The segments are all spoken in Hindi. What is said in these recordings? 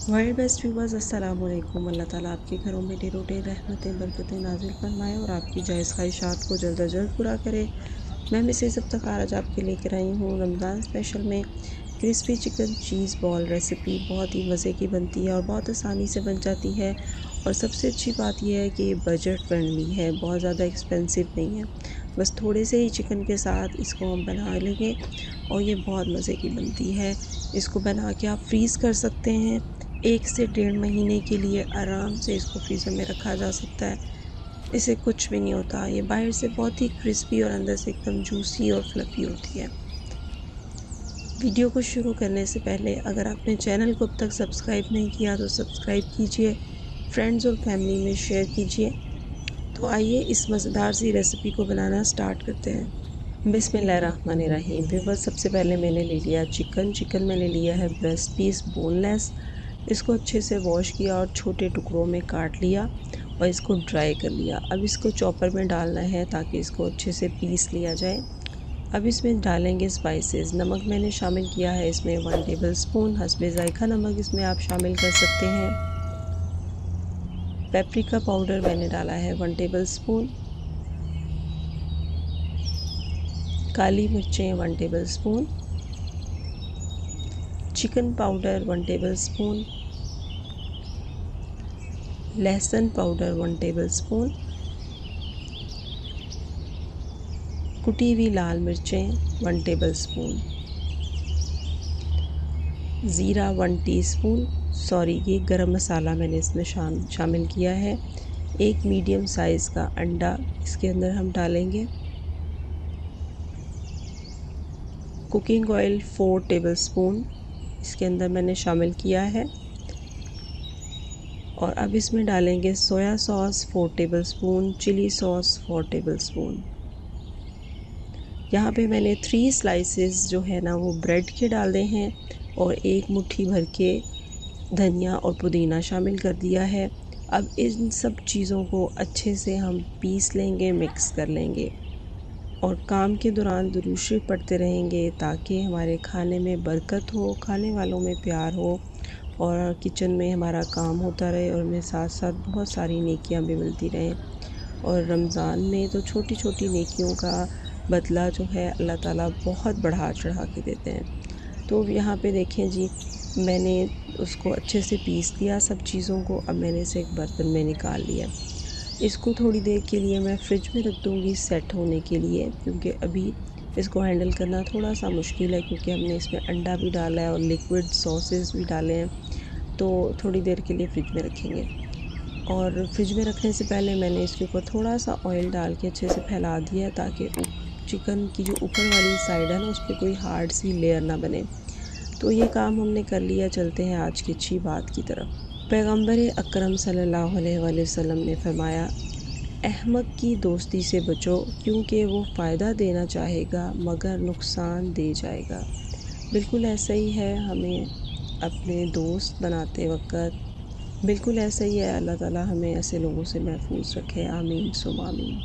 वर्ल्ड बेस्ट व्यूवर्स अस्सलाम वालेकुम। अल्लाह ताला आपके घरों में ढेरों ढेर रहमतें बरकतें नाजिल फरमाए और आपकी जायज़ ख्वाहिशात को जल्द अज जल्द पूरा करे। मैं मिसेज़ इफ्तिखार आज आपके लेकर आई हूँ रमज़ान स्पेशल में क्रिस्पी चिकन चीज़ बॉल रेसिपी। बहुत ही मज़े की बनती है और बहुत आसानी से बन जाती है। और सबसे अच्छी बात यह है कि ये बजट फ्रेंडली है, बहुत ज़्यादा एक्सपेंसिव नहीं है। बस थोड़े से ही चिकन के साथ इसको हम बना लेंगे और ये बहुत मज़े की बनती है। इसको बना के आप फ्रीज़ कर सकते हैं। 1 से 1.5 महीने के लिए आराम से इसको फ्रीज़र में रखा जा सकता है। इसे कुछ भी नहीं होता। ये बाहर से बहुत ही क्रिस्पी और अंदर से एकदम जूसी और फ्लफ़ी होती है। वीडियो को शुरू करने से पहले अगर आपने चैनल को अब तक सब्सक्राइब नहीं किया तो सब्सक्राइब कीजिए, फ्रेंड्स और फैमिली में शेयर कीजिए। तो आइए इस मज़ेदार सी रेसिपी को बनाना स्टार्ट करते हैं। बिस्मिल्लाहिर्रहमानिर्रहीम। व्यूअर्स, सबसे पहले मैंने ले लिया चिकन मैंने लिया है ब्रेस्ट पीस बोनलेस। इसको अच्छे से वॉश किया और छोटे टुकड़ों में काट लिया और इसको ड्राई कर लिया। अब इसको चॉपर में डालना है ताकि इसको अच्छे से पीस लिया जाए। अब इसमें डालेंगे स्पाइसेस। नमक मैंने शामिल किया है इसमें 1 टेबल स्पून, हस्बे ज़ायक़ा नमक इसमें आप शामिल कर सकते हैं। पेपरिका पाउडर मैंने डाला है 1 टेबल स्पून। काली मिर्चें 1 table spoon. Chicken powder 1 table spoon. लहसुन पाउडर 1 टेबल स्पून। कुटी हुई लाल मिर्चें 1 टेबल स्पून। ज़ीरा 1 टीस्पून। ये गरम मसाला मैंने इसमें शामिल किया है। एक मीडियम साइज़ का अंडा इसके अंदर हम डालेंगे। कुकिंग ऑयल 4 टेबल स्पून इसके अंदर मैंने शामिल किया है। और अब इसमें डालेंगे soya sauce 4 tablespoon, chilli sauce 4 tablespoon. यहाँ पे मैंने 3 स्लाइसेस जो है ना वो ब्रेड के डाले हैं और एक मुट्ठी भर के धनिया और पुदीना शामिल कर दिया है। अब इन सब चीज़ों को अच्छे से हम पीस लेंगे, मिक्स कर लेंगे और काम के दौरान दुरूद शरीफ पढ़ते रहेंगे ताकि हमारे खाने में बरकत हो, खाने वालों में प्यार हो और किचन में हमारा काम होता रहे और हमें साथ साथ बहुत सारी नेकियां भी मिलती रहें। और रमज़ान में तो छोटी छोटी नेकियों का बदला जो है अल्लाह ताला बहुत बढ़ा चढ़ा के देते हैं। तो यहाँ पे देखें जी, मैंने उसको अच्छे से पीस लिया सब चीज़ों को। अब मैंने इसे एक बर्तन में निकाल लिया। इसको थोड़ी देर के लिए मैं फ्रिज में रख दूँगी सेट होने के लिए, क्योंकि अभी इसको हैंडल करना थोड़ा सा मुश्किल है क्योंकि हमने इसमें अंडा भी डाला है और लिक्विड सॉसेस भी डाले हैं। तो थोड़ी देर के लिए फ्रिज में रखेंगे। और फ्रिज में रखने से पहले मैंने इसके ऊपर थोड़ा सा ऑयल डाल के अच्छे से फैला दिया ताकि चिकन की जो ऊपर वाली साइड है ना उस पर कोई हार्ड सी लेयर ना बने। तो ये काम हमने कर लिया। चलते हैं आज की अच्छी बात की तरफ। पैगंबर अकरम सल्लल्लाहु अलैहि वसल्लम ने फरमाया, अहमक की दोस्ती से बचो क्योंकि वो फ़ायदा देना चाहेगा मगर नुकसान दे जाएगा। बिल्कुल ऐसा ही है, हमें अपने दोस्त बनाते वक़्त बिल्कुल ऐसा ही है। अल्लाह ताला हमें ऐसे लोगों से महफूज रखे, आमीन सुम आमीन।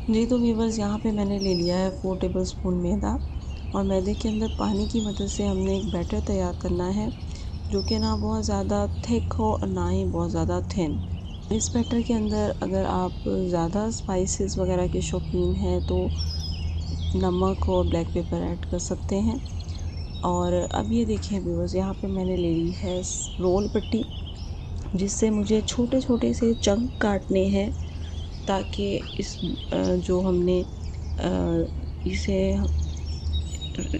जी तो व्यूवर्स, यहाँ पे मैंने ले लिया है 4 टेबल स्पून मैदा और मैदे के अंदर पानी की मदद से हमने एक बैटर तैयार करना है जो कि ना बहुत ज़्यादा थिक हो और ना ही बहुत ज़्यादा थिन। इस बैटर के अंदर अगर आप ज़्यादा स्पाइसेस वगैरह के शौकीन हैं तो नमक और ब्लैक पेपर ऐड कर सकते हैं। और अब ये देखिए व्यूवर्स, यहाँ पे मैंने ले ली है रोल पट्टी जिससे मुझे छोटे छोटे से चंक काटने हैं ताकि इस जो हमने इसे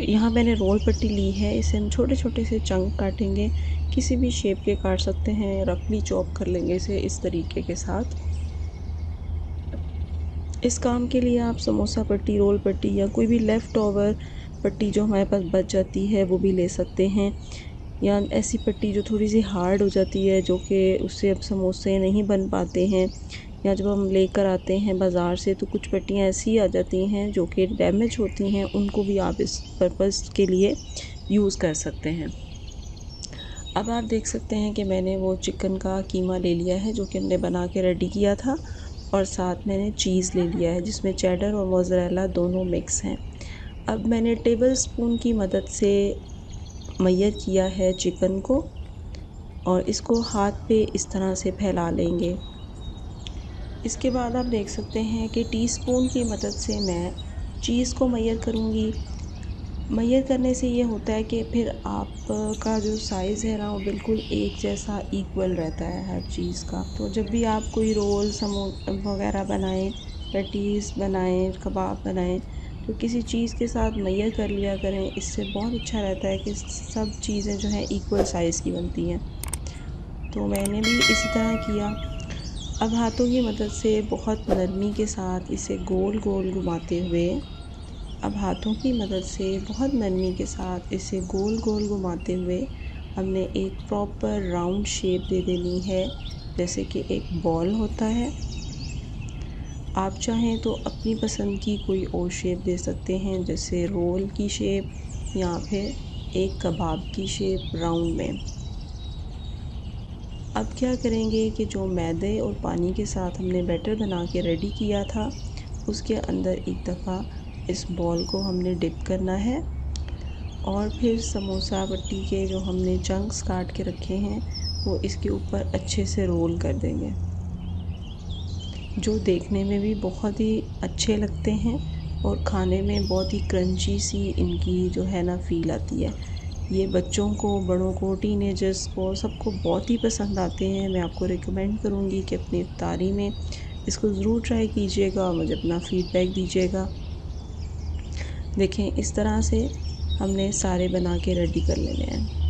यहाँ मैंने रोल पट्टी ली है, इसे हम छोटे छोटे से चंक काटेंगे। किसी भी शेप के काट सकते हैं, रफली चॉप कर लेंगे इसे इस तरीके के साथ। इस काम के लिए आप समोसा पट्टी, रोल पट्टी या कोई भी लेफ़्ट ओवर पट्टी जो हमारे पास बच जाती है वो भी ले सकते हैं, या ऐसी पट्टी जो थोड़ी सी हार्ड हो जाती है जो कि उससे अब समोसे नहीं बन पाते हैं, या जब हम लेकर आते हैं बाज़ार से तो कुछ पट्टियाँ ऐसी आ जाती हैं जो कि डैमेज होती हैं, उनको भी आप इस पर्पज़ के लिए यूज़ कर सकते हैं। अब आप देख सकते हैं कि मैंने वो चिकन का कीमा ले लिया है जो कि हमने बना के रेडी किया था और साथ मैंने चीज़ ले लिया है जिसमें चेडर और मोज़रेला दोनों मिक्स हैं। अब मैंने टेबल स्पून की मदद से मैयर किया है चिकन को और इसको हाथ पे इस तरह से फैला लेंगे। इसके बाद आप देख सकते हैं कि टीस्पून की मदद से मैं चीज़ को मैयर करूँगी। मैयर करने से ये होता है कि फिर आपका जो साइज़ है ना वो बिल्कुल एक जैसा इक्वल रहता है हर चीज़ का। तो जब भी आप कोई रोल वगैरह बनाएं, पैटीज़ बनाएं, कबाब बनाएं, तो किसी चीज़ के साथ मैयर कर लिया करें। इससे बहुत अच्छा रहता है कि सब चीज़ें जो हैं इक्वल साइज़ की बनती हैं। तो मैंने भी इसी तरह किया। अब हाथों की मदद से बहुत नरमी के साथ इसे गोल गोल घुमाते हुए गोल गोल घुमाते हुए हमने एक प्रॉपर राउंड शेप दे देनी है, जैसे कि एक बॉल होता है। आप चाहें तो अपनी पसंद की कोई और शेप दे सकते हैं, जैसे रोल की शेप या फिर एक कबाब की शेप राउंड में। अब क्या करेंगे कि जो मैदे और पानी के साथ हमने बैटर बना के रेडी किया था, उसके अंदर एक दफ़ा इस बॉल को हमने डिप करना है और फिर समोसा पट्टी के जो हमने चंक्स काट के रखे हैं वो इसके ऊपर अच्छे से रोल कर देंगे, जो देखने में भी बहुत ही अच्छे लगते हैं और खाने में बहुत ही क्रंची सी इनकी जो है ना फ़ील आती है। ये बच्चों को, बड़ों को, टीनेजर्स को, सबको बहुत ही पसंद आते हैं। मैं आपको रिकमेंड करूँगी कि अपनी इफ्तारी में इसको ज़रूर ट्राई कीजिएगा और मुझे अपना फ़ीडबैक दीजिएगा। देखें, इस तरह से हमने सारे बना के रेडी कर लेने हैं।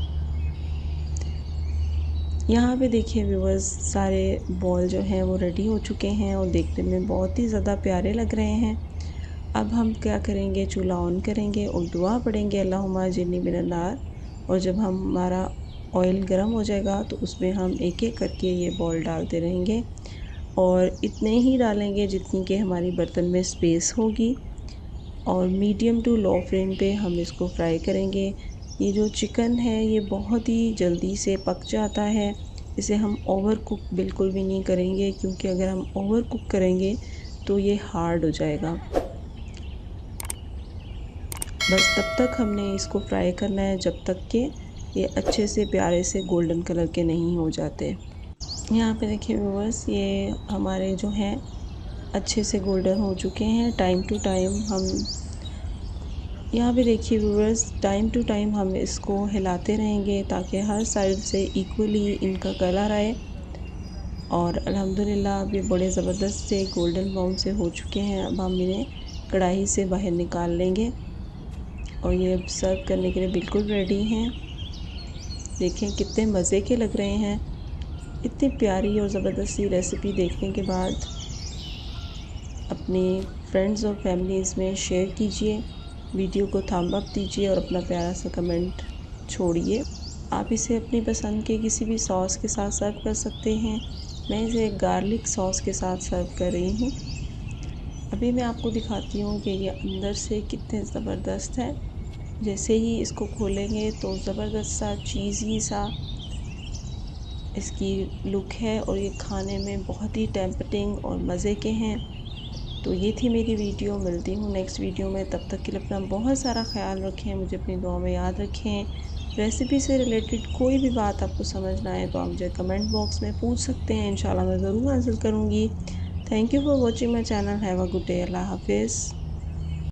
यहाँ पे देखिए व्यूअर्स, सारे बॉल जो हैं वो रेडी हो चुके हैं और देखने में बहुत ही ज़्यादा प्यारे लग रहे हैं। अब हम क्या करेंगे, चूल्हा ऑन करेंगे और दुआ पढ़ेंगे अल्लाहुम्मा अजिरनी मिनन नार। और जब हमारा ऑयल गर्म हो जाएगा तो उसमें हम एक एक करके ये बॉल डालते रहेंगे और इतने ही डालेंगे जितनी कि हमारी बर्तन में स्पेस होगी। और मीडियम टू लो फ्लेम पे हम इसको फ्राई करेंगे। ये जो चिकन है ये बहुत ही जल्दी से पक जाता है। इसे हम ओवर कुक बिल्कुल भी नहीं करेंगे, क्योंकि अगर हम ओवर कुक करेंगे तो ये हार्ड हो जाएगा। बस तब तक हमने इसको फ्राई करना है जब तक कि ये अच्छे से प्यारे से गोल्डन कलर के नहीं हो जाते। यहाँ पे देखिए व्यूअर्स, ये हमारे जो हैं अच्छे से गोल्डन हो चुके हैं। टाइम टू टाइम हम इसको हिलाते रहेंगे ताकि हर साइड से इक्वली इनका कलर आए। और अल्हम्दुलिल्लाह अब ये बड़े ज़बरदस्त से गोल्डन ब्राउन से हो चुके हैं। अब हम इन्हें कढ़ाई से बाहर निकाल लेंगे और ये अब सर्व करने के लिए बिल्कुल रेडी हैं। देखें कितने मज़े के लग रहे हैं। इतनी प्यारी और ज़बरदस्त सी रेसिपी देखने के बाद अपने फ्रेंड्स और फैमिलीज़ में शेयर कीजिए, वीडियो को थंब अप दीजिए और अपना प्यारा सा कमेंट छोड़िए। आप इसे अपनी पसंद के किसी भी सॉस के साथ सर्व कर सकते हैं। मैं इसे गार्लिक सॉस के साथ सर्व कर रही हूँ। अभी मैं आपको दिखाती हूँ कि ये अंदर से कितने ज़बरदस्त है। जैसे ही इसको खोलेंगे तो ज़बरदस्त सा चीज़ी सा इसकी लुक है और ये खाने में बहुत ही टेम्पटिंग और मज़े के हैं। तो ये थी मेरी वीडियो। मिलती हूँ नेक्स्ट वीडियो में। तब तक के लिए अपना बहुत सारा ख्याल रखें, मुझे अपनी दुआ में याद रखें। रेसिपी से रिलेटेड कोई भी बात आपको समझ ना आए तो आप मुझे कमेंट बॉक्स में पूछ सकते हैं। इंशाल्लाह मैं ज़रूर आंसर करूँगी। Thank you for watching my channel. Have a good day. अल्लाह हाफिज़।